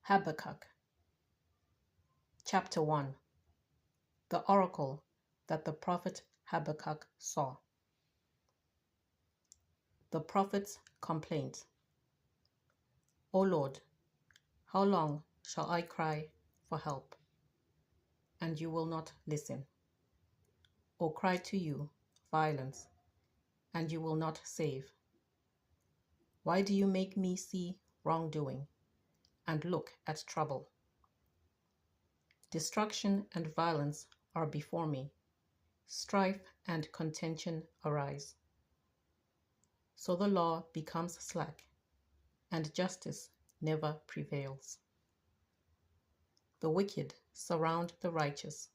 Habakkuk, Chapter 1. The oracle that the prophet Habakkuk saw. The prophet's complaint. O Lord, how long shall I cry for help, and you will not listen? Or cry to you violence, and you will not save? Why do you make me see wrongdoing and look at trouble? Destruction and violence are before me. Strife and contention arise. So the law becomes slack, and justice never prevails. The wicked surround the righteous.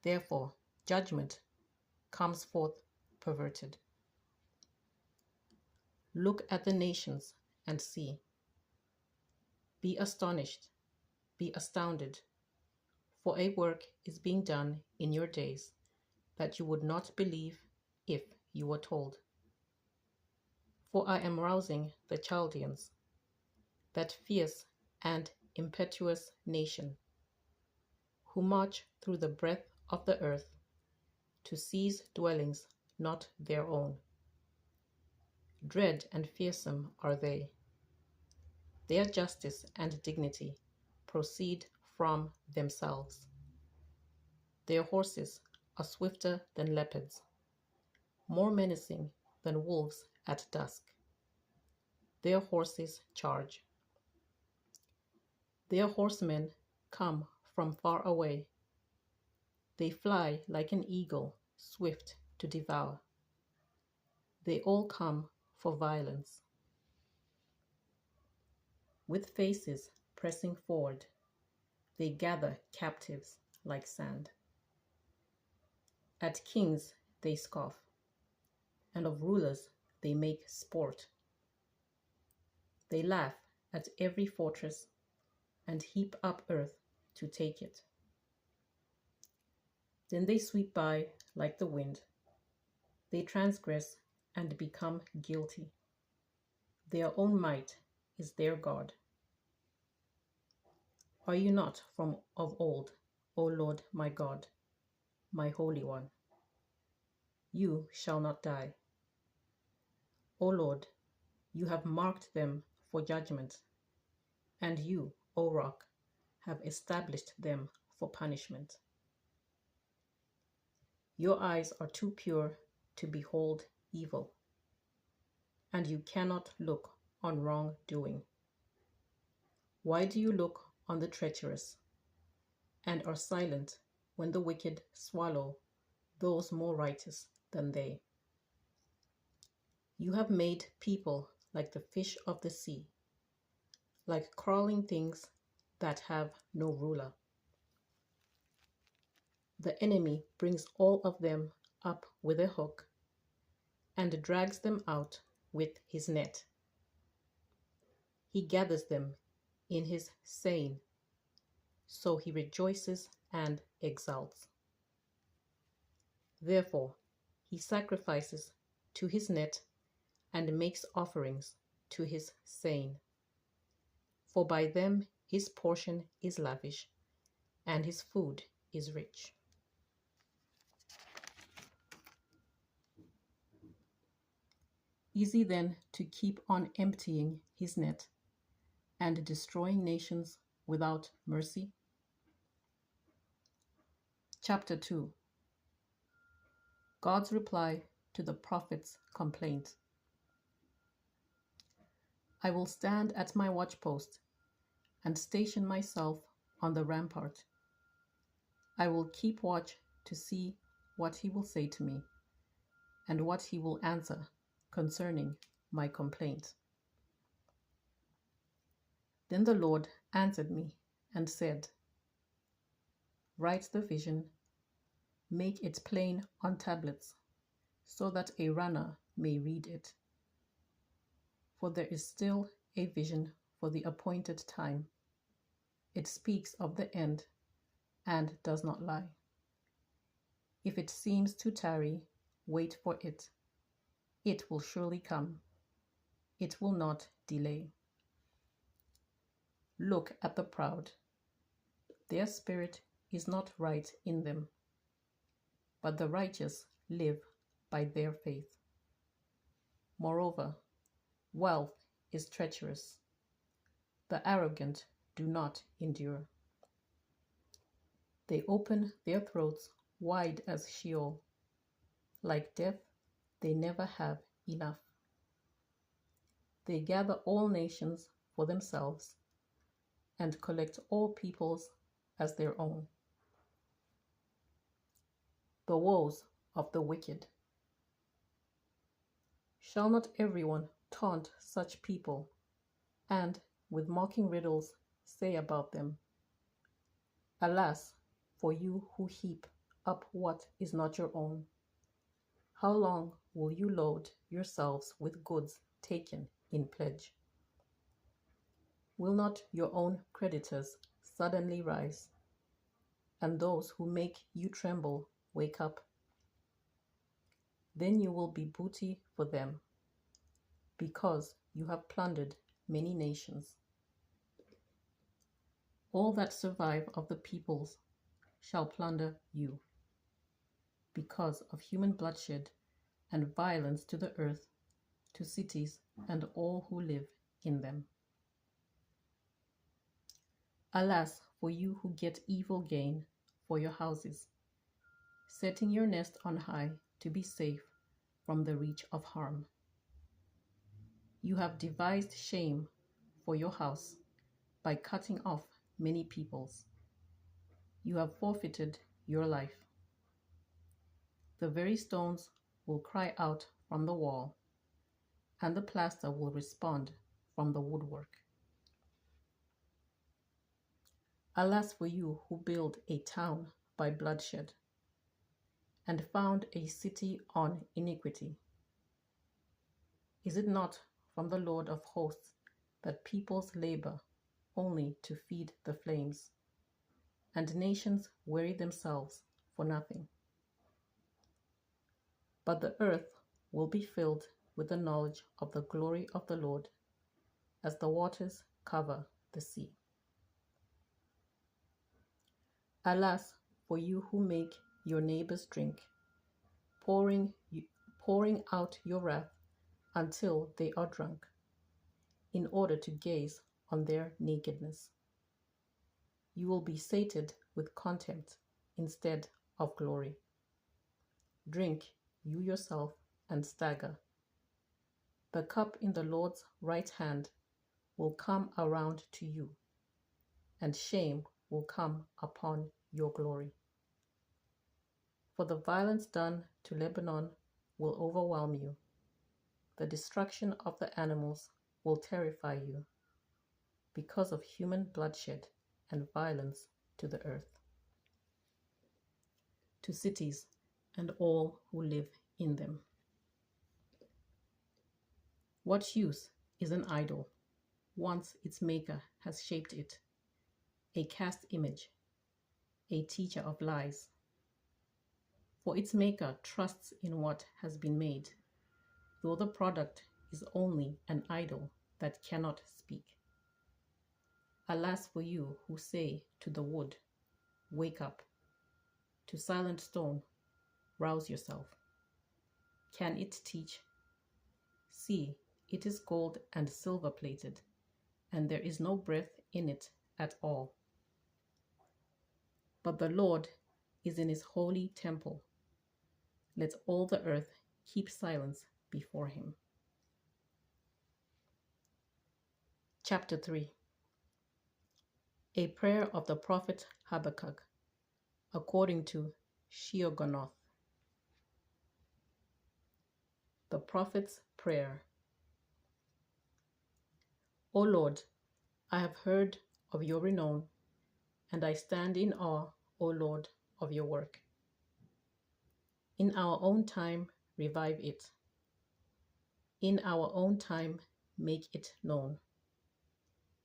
Therefore, judgment comes forth perverted. Look at the nations and see. Be astonished, be astounded, for a work is being done in your days that you would not believe if you were told. For I am rousing the Chaldeans, that fierce and impetuous nation, who march through the breadth of the earth to seize dwellings not their own. Dread and fearsome are they. Their justice and dignity proceed from themselves. Their horses are swifter than leopards, more menacing than wolves at dusk. Their horses charge. Their horsemen come from far away. They fly like an eagle, swift to devour. They all come for violence. With faces pressing forward, they gather captives like sand. At kings they scoff, and of rulers they make sport. They laugh at every fortress and heap up earth to take it. Then they sweep by like the wind. They transgress and become guilty. Their own might is their God. Are you not from of old, O Lord my God, my Holy One? You shall not die. O Lord, you have marked them for judgment, and you, O Rock, have established them for punishment. Your eyes are too pure to behold evil, and you cannot look on wrongdoing. Why do you look on the treacherous, and are silent when the wicked swallow those more righteous than they? You have made people like the fish of the sea, like crawling things that have no ruler. The enemy brings all of them up with a hook and drags them out with his net. He gathers them in his seine, so he rejoices and exults. Therefore, he sacrifices to his net and makes offerings to his seine. For by them his portion is lavish, and his food is rich. Easy then to keep on emptying his net and destroying nations without mercy? Chapter 2. God's reply to the prophet's complaint. I will stand at my watchpost and station myself on the rampart. I will keep watch to see what he will say to me and what he will answer concerning my complaint. Then the Lord answered me and said, Write the vision, make it plain on tablets, so that a runner may read it. For there is still a vision for the appointed time. It speaks of the end and does not lie. If it seems to tarry, wait for it. It will surely come. It will not delay. Look at the proud. Their spirit is not right in them, but the righteous live by their faith. Moreover, wealth is treacherous. The arrogant do not endure. They open their throats wide as Sheol. Like death, they never have enough. They gather all nations for themselves and collect all peoples as their own. The woes of the wicked. Shall not everyone taunt such people, and with mocking riddles say about them, Alas, for you who heap up what is not your own. How long will you load yourselves with goods taken in pledge? Will not your own creditors suddenly rise, and those who make you tremble wake up? Then you will be booty for them, because you have plundered many nations. All that survive of the peoples shall plunder you, because of human bloodshed and violence to the earth, to cities and all who live in them. Alas, for you who get evil gain for your houses, setting your nest on high to be safe from the reach of harm. You have devised shame for your house by cutting off many peoples. You have forfeited your life. The very stones will cry out from the wall, and the plaster will respond from the woodwork. Alas for you who build a town by bloodshed, and found a city on iniquity. Is it not from the Lord of hosts that peoples labor only to feed the flames, and nations weary themselves for nothing? But the earth will be filled with the knowledge of the glory of the Lord, as the waters cover the sea. Alas for you who make your neighbors drink, pouring out your wrath until they are drunk, in order to gaze on their nakedness. You will be sated with contempt instead of glory. Drink you yourself and stagger. The cup in the Lord's right hand will come around to you, and shame will come upon your glory. For the violence done to Lebanon will overwhelm you. The destruction of the animals will terrify you, because of human bloodshed and violence to the earth. To cities and all who live in them. What use is an idol once its maker has shaped it? A cast image, a teacher of lies. For its maker trusts in what has been made, though the product is only an idol that cannot speak. Alas for you who say to the wood, Wake up, to silent stone, rouse yourself. Can it teach? See, it is gold and silver plated, and there is no breath in it at all. But the Lord is in his holy temple. Let all the earth keep silence before him. Chapter 3. A prayer of the prophet Habakkuk, according to Sheogonoth. The prophet's prayer. O Lord, I have heard of your renown, and I stand in awe, O Lord, of your work. In our own time, revive it. In our own time, make it known.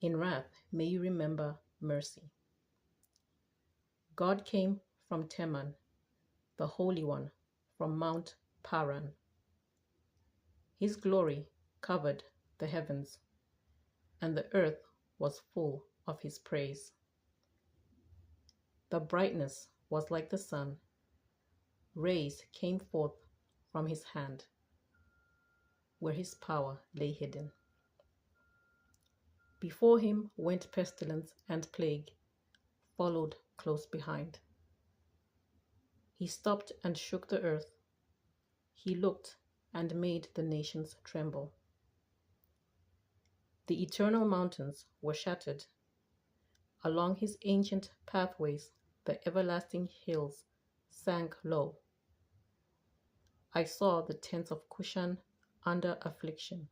In wrath, may you remember mercy. God came from Teman, the Holy One from Mount Paran. His glory covered the heavens, and the earth was full of his praise. The brightness was like the sun. Rays came forth from his hand, where his power lay hidden. Before him went pestilence and plague, followed close behind. He stopped and shook the earth. He looked and made the nations tremble. The eternal mountains were shattered. Along his ancient pathways, the everlasting hills sank low. I saw the tents of Cushan under affliction.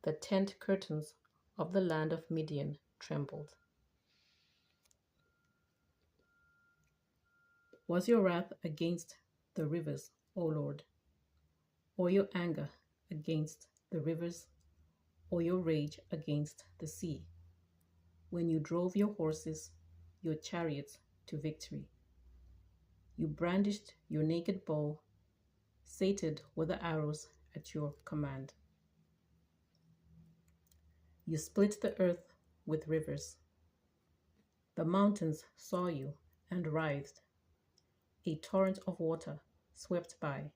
The tent curtains of the land of Midian trembled. Was your wrath against the rivers, O Lord, or your anger against the rivers, or your rage against the sea, when you drove your horses, your chariots to victory? You brandished your naked bow, sated with the arrows at your command. You split the earth with rivers. The mountains saw you and writhed. A torrent of water swept by.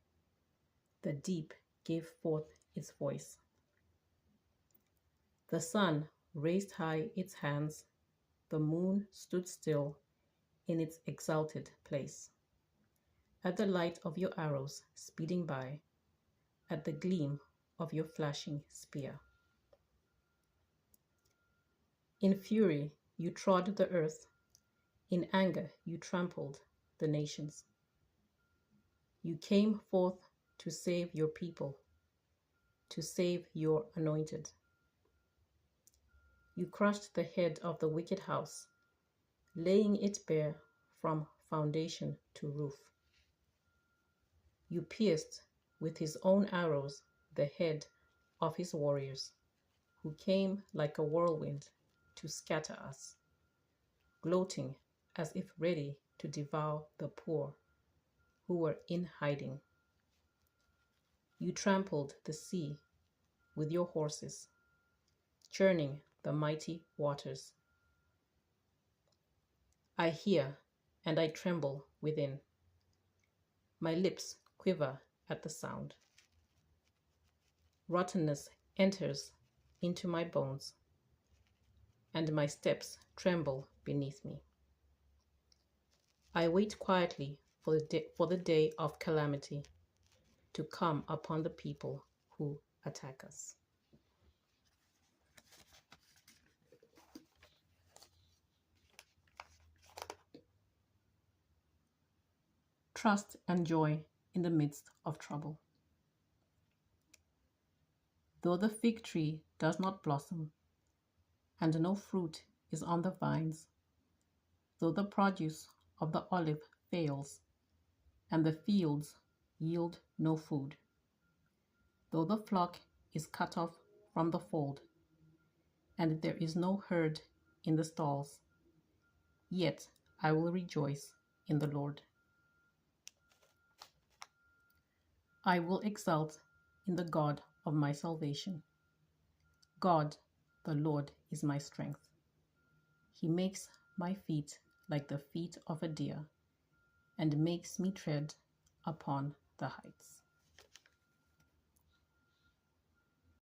The deep gave forth its voice. The sun raised high its hands. The moon stood still in its exalted place. At the light of your arrows speeding by, at the gleam of your flashing spear. In fury you trod the earth. In anger you trampled the nations. You came forth to save your people, to save your anointed. You crushed the head of the wicked house, laying it bare from foundation to roof. You pierced with his own arrows the head of his warriors, who came like a whirlwind to scatter us, gloating as if ready to devour the poor who were in hiding. You trampled the sea with your horses, churning the mighty waters. I hear and I tremble within. My lips quiver at the sound. Rottenness enters into my bones, and my steps tremble beneath me. I wait quietly for the day of calamity to come upon the people who attack us. Trust and joy in the midst of trouble. Though the fig tree does not blossom, and no fruit is on the vines, though the produce of the olive fails, and the fields yield no food, though the flock is cut off from the fold, and there is no herd in the stalls, yet I will rejoice in the Lord. I will exult in the God of my salvation. God, the Lord, is my strength. He makes my feet like the feet of a deer, and makes me tread upon the heights.